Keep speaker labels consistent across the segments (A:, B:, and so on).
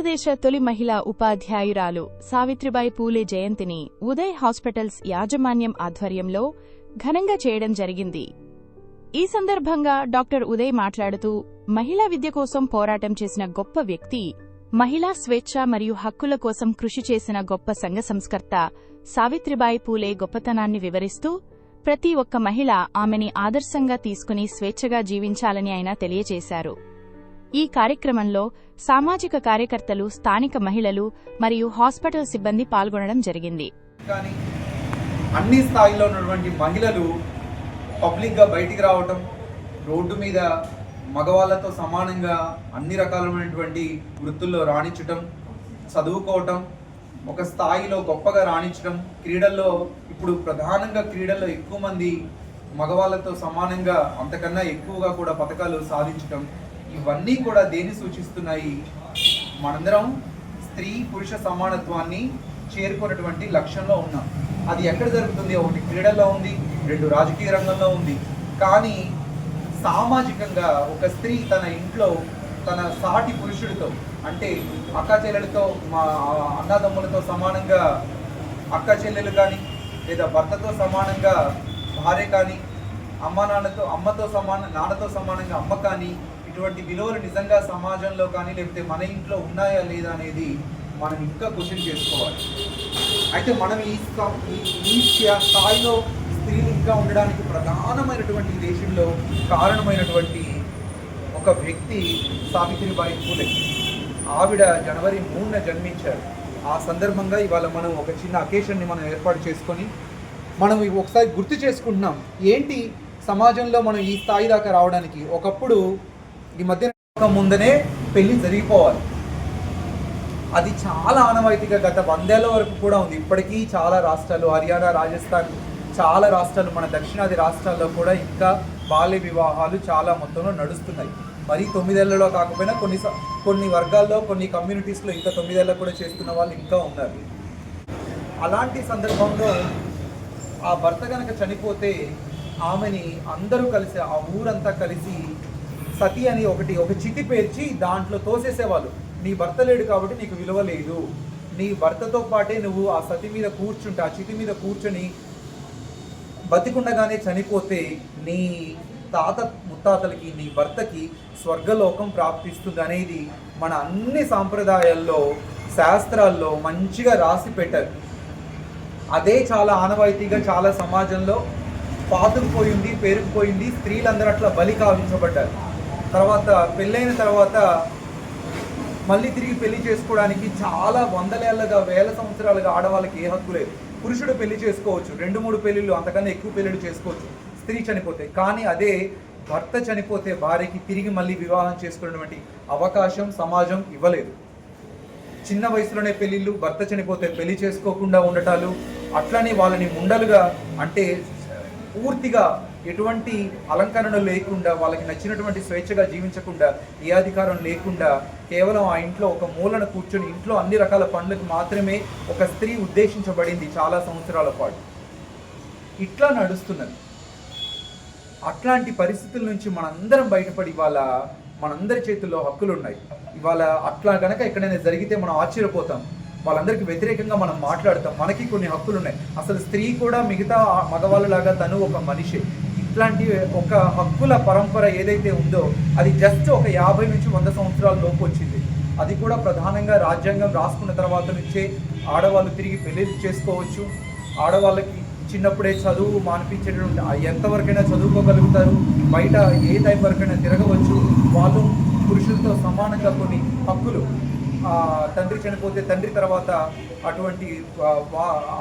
A: భారతదేశ తొలి మహిళా ఉపాధ్యాయురాలు సావిత్రిబాయి పూలే జయంతిని ఉదయ్ హాస్పిటల్స్ యాజమాన్యం ఆధ్వర్యంలో ఘనంగా చేయడం జరిగింది. ఈ సందర్భంగా డాక్టర్ ఉదయ్ మాట్లాడుతూ, మహిళా విద్య కోసం పోరాటం చేసిన గొప్ప వ్యక్తి, మహిళా స్వేచ్ఛ మరియు హక్కుల కోసం కృషి చేసిన గొప్ప సంఘ సంస్కర్త సావిత్రిబాయి పూలే గొప్పతనాన్ని వివరిస్తూ, ప్రతి ఒక్క మహిళ ఆమెని ఆదర్శంగా తీసుకుని స్వేచ్ఛగా జీవించాలని ఆయన తెలియజేశారు. ఈ కార్యక్రమంలో సామాజిక కార్యకర్తలు, స్థానిక మహిళలు మరియు హాస్పిటల్ సిబ్బంది పాల్గొనడం జరిగింది.
B: కానీ అన్ని స్థాయిలో ఉన్నటువంటి మహిళలు పబ్లిక్గా బయటికి రావటం, రోడ్డు మీద మగవాళ్లతో సమానంగా అన్ని రకాలైనటువంటి వృత్తుల్లో రాణించటం, చదువుకోవటం, ఒక స్థాయిలో గొప్పగా రాణించడం, క్రీడల్లో ఇప్పుడు ప్రధానంగా క్రీడల్లో ఎక్కువ మంది మగవాళ్లతో సమానంగా అంతకన్నా ఎక్కువగా కూడా పథకాలు సాధించటం, ఇవన్నీ కూడా దేన్ని సూచిస్తున్నాయి? మనందరం స్త్రీ పురుష సమానత్వాన్ని చేరుకున్నటువంటి లక్ష్యంలో ఉన్నాం. అది ఎక్కడ జరుగుతుంది? ఒకటి క్రీడల్లో ఉంది, రెండు రాజకీయ రంగంలో ఉంది. కానీ సామాజికంగా ఒక స్త్రీ తన ఇంట్లో తన సాటి పురుషుడితో, అంటే అక్క చెల్లెలతో, మా అన్నదమ్ములతో సమానంగా అక్క చెల్లెలు కానీ, లేదా భర్తతో సమానంగా భార్య కానీ, అమ్మతో నాన్నతో సమానంగా అమ్మ కానీ, ఇటువంటి విలువలు నిజంగా సమాజంలో కానీ లేకపోతే మన ఇంట్లో ఉన్నాయా లేదా అనేది మనం ఇంకా క్వశ్చన్ చేసుకోవాలి. అయితే మనం ఈ స్థాయిలో స్త్రీలు ఇంకా ఉండడానికి ప్రధానమైనటువంటి దేశంలో కారణమైనటువంటి ఒక వ్యక్తి సావిత్రిబాయి పూలే. ఆవిడ జనవరి 3న జన్మించారు. ఆ సందర్భంగా ఇవాళ మనం ఒక చిన్న అకేషన్ని మనం ఏర్పాటు చేసుకొని మనం ఒకసారి గుర్తు చేసుకుంటున్నాం, ఏంటి సమాజంలో మనం ఈ స్థాయి దాకా రావడానికి. ఒకప్పుడు ఈ మధ్య ముందనే పెళ్లి జరిగిపోవాలి, అది చాలా ఆనవాయితీగా గత 100 ఏళ్ల వరకు కూడా ఉంది. ఇప్పటికీ చాలా రాష్ట్రాలు, హర్యానా, రాజస్థాన్, చాలా రాష్ట్రాలు, మన దక్షిణాది రాష్ట్రాల్లో కూడా ఇంకా బాల్య వివాహాలు చాలా మొత్తంలో నడుస్తున్నాయి. మరి 9 ఏళ్లలో కాకపోయినా కొన్ని వర్గాల్లో, కొన్ని కమ్యూనిటీస్లో ఇంకా 9 ఏళ్ళకు కూడా చేస్తున్న వాళ్ళు ఇంకా ఉన్నారు. అలాంటి సందర్భంలో ఆ భర్త కనుక చనిపోతే ఆమెని అందరూ కలిసి, ఆ ఊరంతా కలిసి సతి అని ఒక చితి పేర్చి దాంట్లో తోసేసేవాళ్ళు. నీ భర్త లేడు కాబట్టి నీకు విలువ లేదు, నీ భర్తతో పాటే నువ్వు ఆ సతి మీద కూర్చుంటే, ఆ చితి మీద కూర్చొని బతికుండగానే చనిపోతే నీ తాత ముత్తాతలకి, నీ భర్తకి స్వర్గలోకం ప్రాప్తిస్తుంది అనేది మన అన్ని సాంప్రదాయాల్లో, శాస్త్రాల్లో మంచిగా రాసి పెట్టారు. అదే చాలా ఆనవాయితీగా చాలా సమాజంలో పాతుకుపోయింది, పేరుకుపోయింది. స్త్రీలందరూ అట్లా బలి కావించబడ్డారు. తర్వాత పెళ్ళైన తర్వాత మళ్ళీ తిరిగి పెళ్లి చేసుకోవడానికి చాలా 100 ఏళ్ళగా, 1000 సంవత్సరాలుగా ఆడవాళ్ళకి ఏ హక్కు లేదు. పురుషుడు పెళ్లి చేసుకోవచ్చు, 2-3 పెళ్ళిళ్ళు, అంతకన్నా ఎక్కువ పెళ్ళిళ్ళు చేసుకోవచ్చు స్త్రీ చనిపోతే. కానీ అదే భర్త చనిపోతే భార్యకి తిరిగి మళ్ళీ వివాహం చేసుకునేటువంటి అవకాశం సమాజం ఇవ్వలేదు. చిన్న వయసులోనే పెళ్ళిళ్ళు, భర్త చనిపోతే పెళ్లి చేసుకోకుండా ఉండటాలు, అట్లనే వాళ్ళని ముండలుగా, అంటే పూర్తిగా ఎటువంటి అలంకరణ లేకుండా, వాళ్ళకి నచ్చినటువంటి స్వేచ్ఛగా జీవించకుండా, ఏ అధికారం లేకుండా, కేవలం ఆ ఇంట్లో ఒక మూలన కూర్చొని ఇంట్లో అన్ని రకాల పనులకు మాత్రమే ఒక స్త్రీ ఉద్దేశించబడింది చాలా సంవత్సరాల పాటు. ఇట్లా నడుస్తున్నది. అట్లాంటి పరిస్థితుల నుంచి మనందరం బయటపడి ఇవాళ మనందరి చేతుల్లో హక్కులు ఉన్నాయి. ఇవాళ అట్లా కనుక ఎక్కడైనా జరిగితే మనం ఆశ్చర్యపోతాం. వాళ్ళందరికీ వ్యతిరేకంగా మనం మాట్లాడతాం. మనకి కొన్ని హక్కులు ఉన్నాయి. అసలు స్త్రీ కూడా మిగతా మగవాళ్ళలాగా తను ఒక మనిషి. ఇట్లాంటి ఒక హక్కుల పరంపర ఏదైతే ఉందో అది జస్ట్ ఒక 50 నుంచి 100 సంవత్సరాల లోపు వచ్చింది. అది కూడా ప్రధానంగా రాజ్యాంగం రాసుకున్న తర్వాత నుంచే ఆడవాళ్ళు తిరిగి పెళ్లి చేసుకోవచ్చు. ఆడవాళ్ళకి చిన్నప్పుడే చదువు మానిపించేటువంటి, ఎంతవరకైనా చదువుకోగలుగుతారు, బయట ఏ టైం వరకైనా తిరగవచ్చు. వాళ్ళు పురుషులతో సమానంగా కొన్ని హక్కులు, తండ్రి చనిపోతే తండ్రి తర్వాత అటువంటి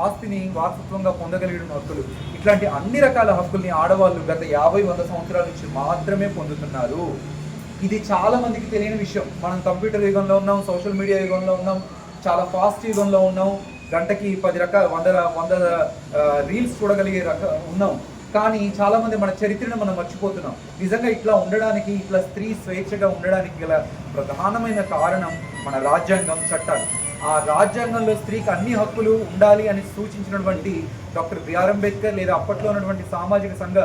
B: ఆస్తిని వారసత్వంగా పొందగలిగిన హక్కులు, ఇట్లాంటి అన్ని రకాల హక్కుల్ని ఆడవాళ్ళు గత 50-100 సంవత్సరాల నుంచి మాత్రమే పొందుతున్నారు. ఇది చాలా మందికి తెలియని విషయం. మనం కంప్యూటర్ యుగంలో ఉన్నాం, సోషల్ మీడియా యుగంలో ఉన్నాం, చాలా ఫాస్ట్ యుగంలో ఉన్నాం. గంటకి 10 రకాల 100 రీల్స్ చూడగలిగే ఉన్నాం. కానీ చాలామంది మన చరిత్రను మనం మర్చిపోతున్నాం. నిజంగా ఇట్లా ఉండడానికి, ఇట్లా స్త్రీ స్వేచ్ఛగా ఉండడానికి గల ప్రధానమైన కారణం మన రాజ్యాంగం, చట్టాలు. ఆ రాజ్యాంగంలో స్త్రీకి అన్ని హక్కులు ఉండాలి అని సూచించినటువంటి డాక్టర్ బిఆర్ అంబేద్కర్, లేదా అప్పట్లో ఉన్నటువంటి సామాజిక సంఘ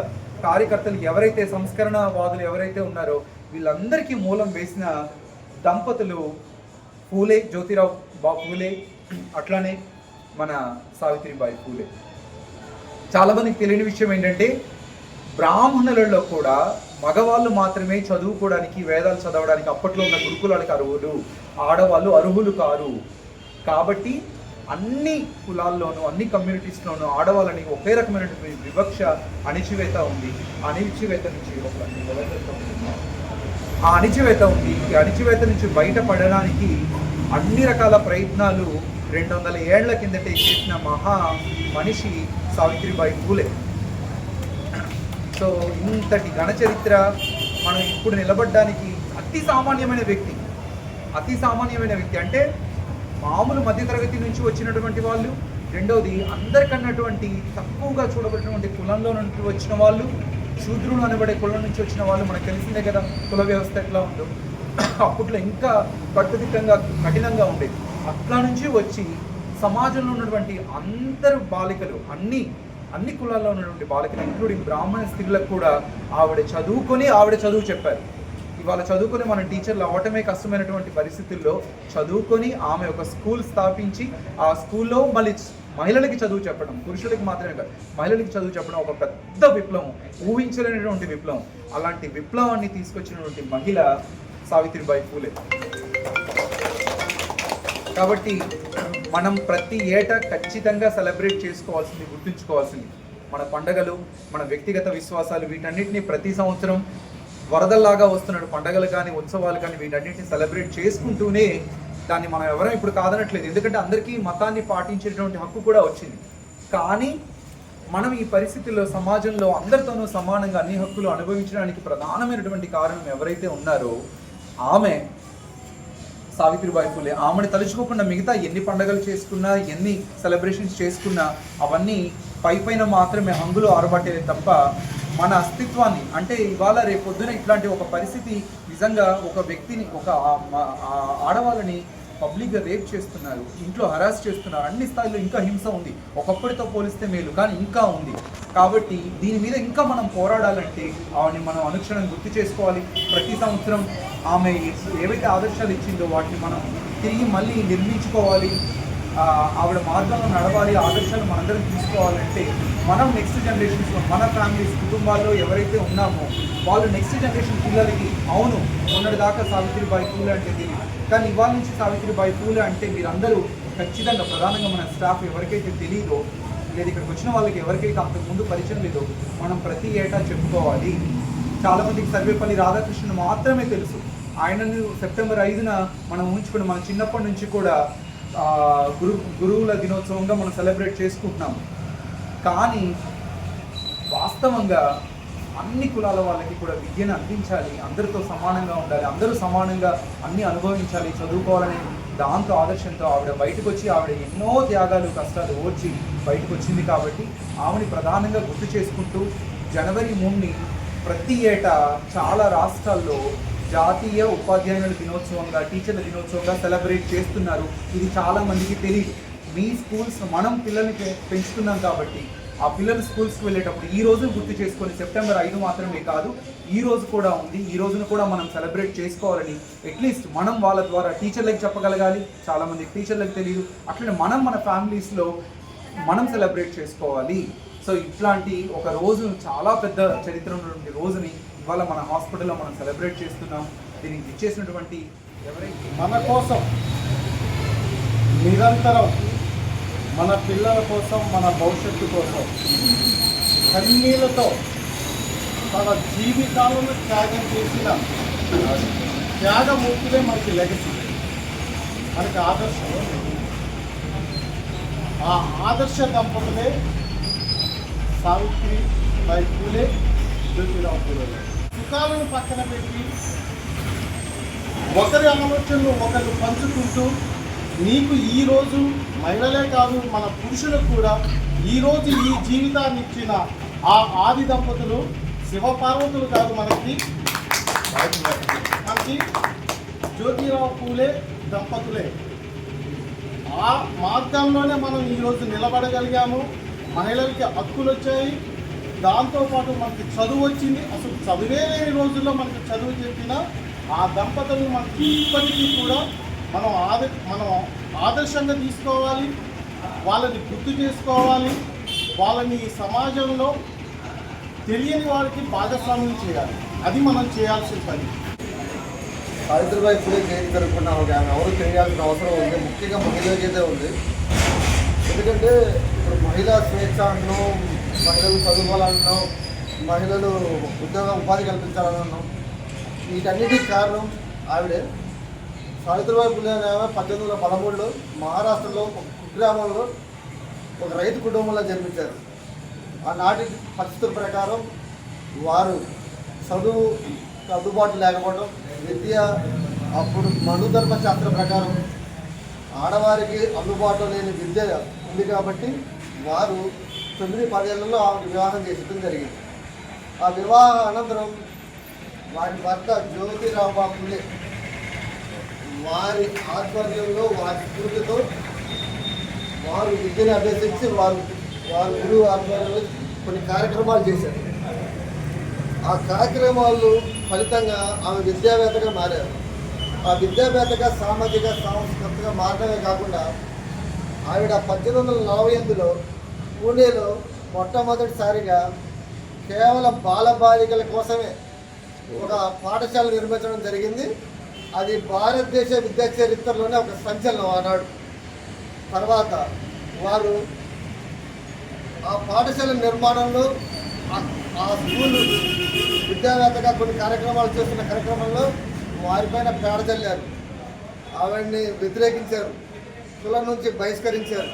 B: కార్యకర్తలు ఎవరైతే, సంస్కరణవాదులు ఎవరైతే ఉన్నారో వీళ్ళందరికీ మూలం వేసిన దంపతులు పూలే జ్యోతిరావు పూలే, అట్లానే మన సావిత్రిబాయి పూలే. చాలామందికి తెలియని విషయం ఏంటంటే బ్రాహ్మణులలో కూడా మగవాళ్ళు మాత్రమే చదువుకోవడానికి, వేదాలు చదవడానికి అప్పట్లో ఉన్న గురుకులాలకు అర్హులు, ఆడవాళ్ళు అర్హులు కారు. కాబట్టి అన్ని కులాల్లోనూ అన్ని కమ్యూనిటీస్లోనూ ఆడవాళ్ళని ఒకే రకమైనటువంటి వివక్ష, అణిచివేత ఉంది. ఆ అణిచివేత నుంచి ఈ అణిచివేత నుంచి బయటపడడానికి అన్ని రకాల ప్రయత్నాలు 200 ఏళ్ల కిందటే చేసిన మహా మనిషి సావిత్రిబాయి పూలే. సో ఇంతటి ఘనచరిత్ర మనం ఇప్పుడు నిలబడడానికి అతి సామాన్యమైన వ్యక్తి అంటే మామూలు మధ్యతరగతి నుంచి వచ్చినటువంటి వాళ్ళు, రెండవది అందరికన్నటువంటి తక్కువగా చూడబడినటువంటి కులంలో నుండి వచ్చిన వాళ్ళు, శూద్రులు అనబడే కులం నుంచి వచ్చిన వాళ్ళు. మనకు తెలిసిందే కదా కుల వ్యవస్థ ఎట్లా ఉందో. అప్పట్లో ఇంకా కఠినంగా ఉండేది. అట్లా నుంచి వచ్చి సమాజంలో ఉన్నటువంటి అందరు బాలికలు, అన్ని కులాల్లో ఉన్నటువంటి బాలికలు ఇంక్లూడింగ్ బ్రాహ్మణ స్త్రీలకు కూడా ఆవిడ చదువు చెప్పారు. ఇవాళ చదువుకొని మన టీచర్లు అవ్వటమే కష్టమైనటువంటి పరిస్థితుల్లో చదువుకొని ఆమె ఒక స్కూల్ స్థాపించి ఆ స్కూల్లో మళ్ళీ మహిళలకి చదువు చెప్పడం, పురుషులకి మాత్రమే కాదు మహిళలకి చదువు చెప్పడం ఒక పెద్ద విప్లవం, ఊహించలేనటువంటి విప్లవం. అలాంటి విప్లవాన్ని తీసుకొచ్చినటువంటి మహిళ సావిత్రిబాయి పూలే. కాబట్టి మనం ప్రతి ఏటా ఖచ్చితంగా సెలబ్రేట్ చేసుకోవాల్సింది, గుర్తుంచుకోవాల్సింది మన పండగలు, మన వ్యక్తిగత విశ్వాసాలు, వీటన్నిటిని ప్రతి సంవత్సరం వరదల్లాగా వస్తున్నాడు పండగలు కానీ ఉత్సవాలు కానీ వీటన్నిటిని సెలబ్రేట్ చేసుకుంటూనే దాన్ని మనం ఎవరం ఇప్పుడు కాదనట్లేదు. ఎందుకంటే అందరికీ మతాన్ని పాటించేటువంటి హక్కు కూడా వచ్చింది. కానీ మనం ఈ పరిస్థితుల్లో సమాజంలో అందరితోనూ సమానంగా అన్ని హక్కులు అనుభవించడానికి ప్రధానమైనటువంటి కారణం ఎవరైతే ఉన్నారో ఆమె సావిత్రిబాయి పూలే. ఆమెను తలుచుకోకుండా మిగతా ఎన్ని పండుగలు చేసుకున్నా, ఎన్ని సెలబ్రేషన్స్ చేసుకున్నా అవన్నీ పైన మాత్రమే హంగులు ఆరబట్టేది తప్ప మన అస్తిత్వాన్ని, అంటే ఇవాళ రేపొద్దున ఇట్లాంటి ఒక పరిస్థితి నిజంగా ఒక వ్యక్తిని, ఒక ఆడవాళ్ళని పబ్లిక్గా రేప్ చేస్తున్నారు, ఇంట్లో హరాస్ చేస్తున్నారు, అన్ని స్థాయిలో ఇంకా హింస ఉంది. ఒకప్పటితో పోలిస్తే మేలు, కానీ ఇంకా ఉంది. కాబట్టి దీని మీద ఇంకా మనం పోరాడాలంటే ఆవిడని మనం అనుక్షణం గుర్తు చేసుకోవాలి. ప్రతి సంవత్సరం ఆమె ఏవైతే ఆదర్శాలు ఇచ్చిందో వాటిని మనం తిరిగి మళ్ళీ నిర్మించుకోవాలి. ఆవిడ మార్గంలో నడవాలి. ఆదర్శాలు మనందరం తీసుకోవాలంటే మనం నెక్స్ట్ జనరేషన్స్లో, మన ఫ్యామిలీస్, కుటుంబాల్లో ఎవరైతే ఉన్నామో వాళ్ళు నెక్స్ట్ జనరేషన్ పిల్లలకి అవును మొన్నటిదాకా సావిత్రిబాయి పూలే అంటే తెలియదు, కానీ ఇవాళ నుంచి సావిత్రిబాయి పూలే అంటే మీరందరూ ఖచ్చితంగా, ప్రధానంగా మన స్టాఫ్ ఎవరికైతే తెలియదో లేదు, ఇక్కడికి వచ్చిన వాళ్ళకి ఎవరికైతే అంతకుముందు పరిచయం లేదో మనం ప్రతి ఏటా చెప్పుకోవాలి. చాలామందికి సర్వేపల్లి రాధాకృష్ణన్ మాత్రమే తెలుసు. ఆయనను సెప్టెంబర్ 5న మనం ఊహించుకుని మన చిన్నప్పటి నుంచి కూడా గురువుల దినోత్సవంగా మనం సెలబ్రేట్ చేసుకుంటున్నాం. కానీ వాస్తవంగా అన్ని కులాల వాళ్ళకి కూడా విద్యను అందించాలి, అందరితో సమానంగా ఉండాలి, అందరూ సమానంగా అన్ని అనుభవించాలి, చదువుకోవాలని దాంతో ఆదర్శంతో ఆవిడ బయటకు వచ్చి ఆవిడ ఎన్నో త్యాగాలు, కష్టాలు ఓర్చి బయటకు వచ్చింది. కాబట్టి ఆమెని ప్రధానంగా గుర్తు చేసుకుంటూ జనవరి 3ని ప్రతి ఏటా చాలా రాష్ట్రాల్లో జాతీయ ఉపాధ్యాయుల దినోత్సవంగా, టీచర్ల దినోత్సవంగా సెలబ్రేట్ చేస్తున్నారు. ఇది చాలామందికి తెలియదు. మీ స్కూల్స్, మనం పిల్లల్ని పెంచుతున్నాం కాబట్టి ఆ పిల్లలు స్కూల్స్కి వెళ్ళేటప్పుడు ఈ రోజు గుర్తు చేసుకొని సెప్టెంబర్ 5 మాత్రమే కాదు, ఈ రోజు కూడా ఉంది, ఈ రోజును కూడా మనం సెలబ్రేట్ చేసుకోవాలని అట్లీస్ట్ మనం వాళ్ళ ద్వారా టీచర్లకు చెప్పగలగాలి. చాలామందికి టీచర్లకు తెలియదు. అట్లనే మనం మన ఫ్యామిలీస్లో మనం సెలబ్రేట్ చేసుకోవాలి. సో ఇట్లాంటి ఒక రోజు, చాలా పెద్ద చరిత్ర ఉన్నటువంటి రోజుని ఇవాళ మన హాస్పిటల్లో మనం సెలబ్రేట్ చేస్తున్నాం. దీనికి ఇచ్చేసినటువంటి ఎవరైతే
C: మన కోసం నిరంతరం మన పిల్లల కోసం, మన భవిష్యత్తు కోసం కన్నీళ్లతో తన జీవితాలను త్యాగం చేసిన త్యాగమూర్తులే మనకి లెగసీ, మనకి ఆదర్శం. ఆ ఆదర్శ దంపతులే సావిత్రిబాయి పూలే, జ్యోతిరావు పూలే. సుఖాలను పక్కన పెట్టి ఒకరి ఆలోచనలు ఒకరు పంచుకుంటూ నీకు ఈరోజు మహిళలే కాదు మన పురుషులకు కూడా ఈరోజు ఈ జీవితాన్ని ఇచ్చిన ఆ ఆది దంపతులు శివపార్వతులు కాదు, మనకి జ్యోతిరావు పూలే దంపతులే. ఆ మార్గంలోనే మనం ఈరోజు నిలబడగలిగాము. మహిళలకి హక్కులు వచ్చాయి, దాంతోపాటు మనకి చదువు వచ్చింది. అసలు చదువే లేని రోజుల్లో మనకి చదువు చెప్పిన ఆ దంపతులు మనకి ఇప్పటికీ కూడా మనం ఆదర్శంగా తీసుకోవాలి, వాళ్ళని గుర్తు చేసుకోవాలి, వాళ్ళని సమాజంలో తెలియని వారికి భాగస్వామ్యం చేయాలి. అది మనం చేయాల్సిన పని.
D: సావిత్రిబాయి పూలే జయంతి జరుపుకున్నాం. ఎవరు తెలియాల్సిన అవసరం ఉంది, ముఖ్యంగా మహిళలకైతే ఉంది. ఎందుకంటే ఇప్పుడు మహిళా స్వేచ్ఛ అంటున్నాం, మహిళలు చదువుకోవాలన్నాం, మహిళలు ఉపాధి కల్పించాలన్నాం. వీటన్నిటికి కారణం ఆవిడే. సావిత్రిబాయి పూలే అనే 1813లో మహారాష్ట్రలో ఒక కుగ్రామంలో ఒక రైతు కుటుంబంలో జన్మించారు. ఆనాటి పరిస్థితుల ప్రకారం వారు చదువు అందుబాటు లేకపోవడం, విద్య అప్పుడు మనుధర్మ శాస్త్రం ప్రకారం ఆడవారికి అందుబాటులో లేని విద్య ఉంది కాబట్టి వారు 9-10 ఏళ్లలో ఆమెకు వివాహం చేసడం జరిగింది. ఆ వివాహ అనంతరం వారి భర్త జ్యోతిరావు పూలే వారి ఆధ్వర్యంలో, వారి స్ఫూర్తితో వారు విద్యను అభ్యసించి వారు గురువు ఆధ్వర్యంలో కొన్ని కార్యక్రమాలు చేశారు. ఆ కార్యక్రమాలు ఫలితంగా ఆమె విద్యావేత్తగా మారారు. ఆ విద్యావేత్తగా సామాజిక సాంస్కృతిక మారడమే కాకుండా ఆవిడ 1848లో పూణేలో మొట్టమొదటిసారిగా కేవలం బాలబాలికల కోసమే ఒక పాఠశాల నిర్మించడం జరిగింది. అది భారతదేశ విద్యా చరిత్రలోనే ఒక సంచలనం ఆనాడు. తర్వాత వారు ఆ పాఠశాల నిర్మాణంలో ఆ స్కూల్ విద్యావేత్తగా కొన్ని కార్యక్రమాలు చేస్తున్న కార్యక్రమంలో వారిపైన పేడ చల్లారు, ఆవిడ్ని వ్యతిరేకించారు, కులం నుంచి బహిష్కరించారు,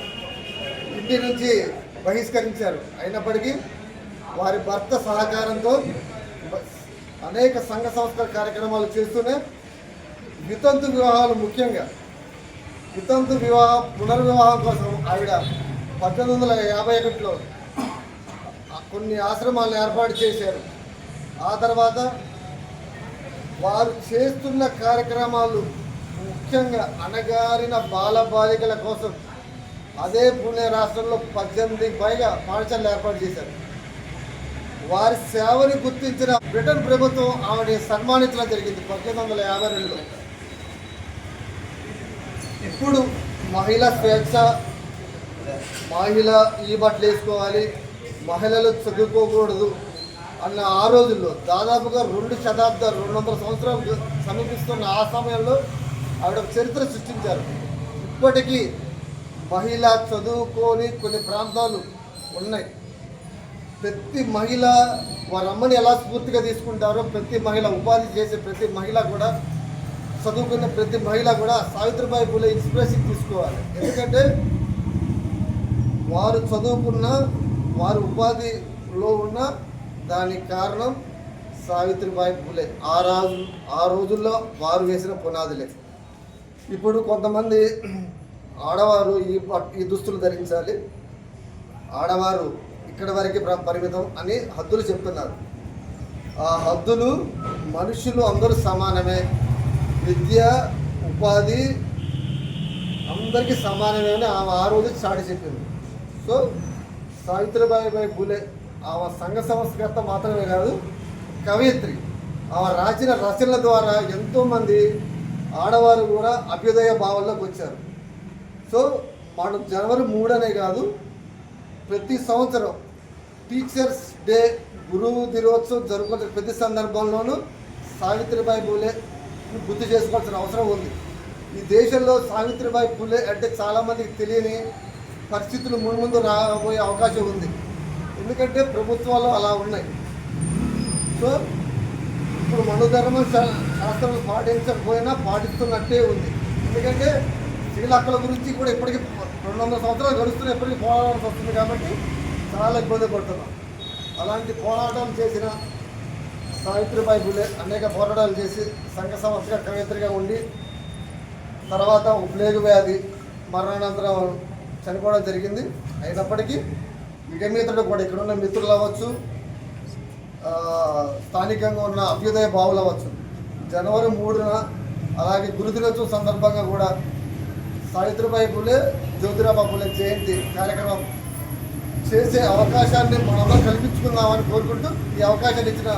D: ఇంటి నుంచి బహిష్కరించారు. అయినప్పటికీ వారి భర్త సహకారంతో అనేక సంఘ సంస్కరణ కార్యక్రమాలు చేస్తూనే వితంతు వివాహాలు, ముఖ్యంగా వితంతు పునర్వివాహం కోసం ఆవిడ 1851లో కొన్ని ఆశ్రమాలను ఏర్పాటు చేశారు. ఆ తర్వాత వారు చేస్తున్న కార్యక్రమాలు ముఖ్యంగా అణగారిన బాలబాలికల కోసం అదే పూణే రాష్ట్రంలో 18కి పైగా పాఠశాలలు ఏర్పాటు చేశారు. వారి సేవని గుర్తించిన బ్రిటన్ ప్రభుత్వం ఆమెని సన్మానించడం జరిగింది 1852లో. ఇప్పుడు మహిళా స్వేచ్ఛ, మహిళ ఈ బట్టలు వేసుకోవాలి, మహిళలు చదువుకోకూడదు అన్న ఆ రోజుల్లో దాదాపుగా 200 సంవత్సరాలు సమీపిస్తున్న ఆ సమయంలో ఆవిడ చరిత్ర సృష్టించారు. ఇప్పటికీ మహిళ చదువుకొని కొన్ని ప్రాంతాలు ఉన్నాయి. ప్రతి మహిళ వారి అమ్మని ఎలా స్ఫూర్తిగా తీసుకుంటారో ప్రతి మహిళ, ఉపాధి చేసే ప్రతి మహిళ కూడా, చదువుకున్న ప్రతి మహిళ కూడా సావిత్రిబాయి పూలే ఇన్స్పిరేషన్ తీసుకోవాలి. ఎందుకంటే వారు చదువుకున్న, వారు ఉపాధిలో ఉన్న దానికి కారణం సావిత్రిబాయి పూలే. ఆ రోజుల్లో వారు వేసిన పునాదులే. ఇప్పుడు కొంతమంది ఆడవారు ఈ దుస్తులు ధరించాలి, ఆడవారు ఇక్కడ వరకు పరిమితం అని హద్దులు చెప్తున్నారు. ఆ హద్దులు మనుషులు అందరూ సమానమే, విద్య ఉపాధి అందరికీ సమానమే అని ఆమె ఆ రోజు చాటి చెప్పింది. సో సావిత్రిబాయి పూలే ఆమె సంఘ సంస్కర్త మాత్రమే కాదు, కవయిత్రి. ఆమె రాసిన రచనల ద్వారా ఎంతోమంది ఆడవారు కూడా అభ్యుదయ భావంలోకి వచ్చారు. సో మనం జనవరి 3 అనే కాదు, ప్రతి సంవత్సరం టీచర్స్ డే, గురువు దినోత్సవం జరుపుకునే ప్రతి సందర్భంలోనూ సావిత్రిబాయి పూలే గుర్తు చేసుకోవాల్సిన అవసరం ఉంది. ఈ దేశంలో సావిత్రిబాయి పూలే అంటే చాలామందికి తెలియని పరిస్థితులు ముందు రాబోయే అవకాశం ఉంది. ఎందుకంటే ప్రభుత్వాలు అలా ఉన్నాయి. సో ఇప్పుడు మనుధర్మ శాస్త్రం పాటించకపోయినా పాటిస్తున్నట్టే ఉంది. ఎందుకంటే స్త్రీల హక్కుల గురించి కూడా ఇప్పటికీ 200 సంవత్సరాలు గడుస్తున్న ఎప్పటికీ పోరాడాల్సి వస్తుంది కాబట్టి చాలా ఇబ్బంది పడుతున్నాం. అలాంటి పోరాటం చేసిన సావిత్రిబాయి పూలే అనేక పోరాటాలు చేసి సంఘ సంస్థగా కవయిత్రిగా ఉండి తర్వాత ప్లేగు వ్యాధి మరణానంతరం చనిపోవడం జరిగింది. అయినప్పటికీ మిగమిత్రుడు కూడా ఇక్కడ ఉన్న మిత్రులు అవ్వచ్చు, స్థానికంగా ఉన్న అభ్యుదయ భావులు అవ్వచ్చు, జనవరి 3న అలాగే గురుదినోత్సవం సందర్భంగా కూడా సావిత్రిబాయి పూలే, జ్యోతిరావు పూలే జయంతి కార్యక్రమం చేసే అవకాశాన్ని మనందరం కల్పించుకుందామని కోరుకుంటూ ఈ అవకాశాన్ని ఇచ్చిన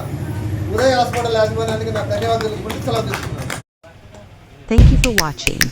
D: ఉదయ్ హాస్పిటల్ యాజమాన్యానికి నా ధన్యవాదాలు తెలుపుకుంటూ సెలవు తీసుకున్నాను.
E: Thank you for watching.